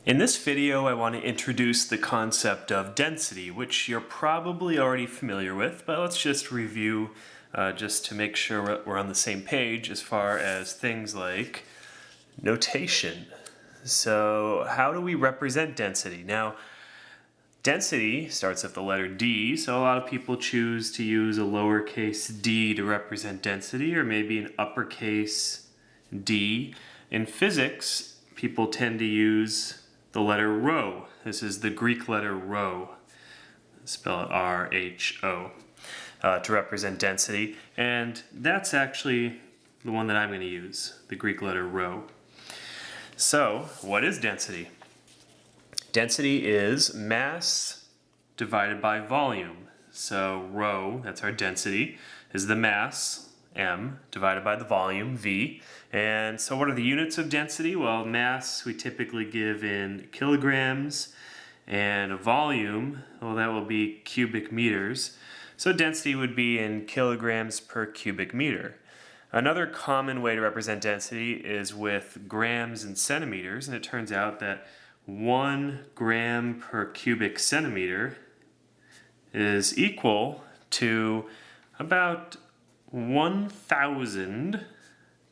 In this video, I want to introduce the concept of density, which you're probably already familiar with, but let's just review just to make sure we're on the same page as far as things like notation. So how do we represent density? Now, density starts with the letter D, so a lot of people choose to use a lowercase d to represent density, or maybe an uppercase D. In physics, people tend to use the letter rho. This is the Greek letter rho, spell it R-H-O, to represent density. And that's actually the one that I'm going to use, the Greek letter rho. So, what is density? Density is mass divided by volume. So rho, that's our density, is the mass, m, divided by the volume, v. And so what are the units of density? Well, mass we typically give in kilograms, and volume, well, that will be cubic meters. So density would be in kilograms per cubic meter. Another common way to represent density is with grams and centimeters, and it turns out that 1 gram per cubic centimeter is equal to about 1,000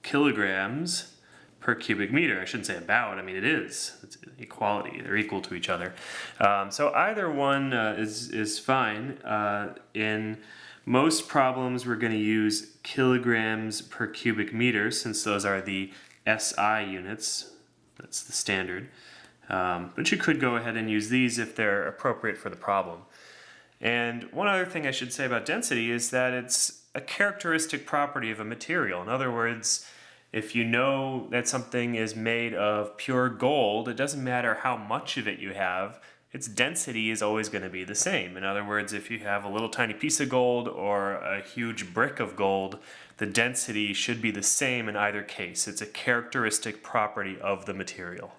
kilograms per cubic meter. I shouldn't say about, I mean it is. It's equality, they're equal to each other. So either one is fine. In most problems we're going to use kilograms per cubic meter since those are the SI units. That's the standard. But you could go ahead and use these if they're appropriate for the problem. And one other thing I should say about density is that it's a characteristic property of a material. In other words, if you know that something is made of pure gold, it doesn't matter how much of it you have, its density is always going to be the same. In other words, if you have a little tiny piece of gold or a huge brick of gold, the density should be the same in either case. It's a characteristic property of the material.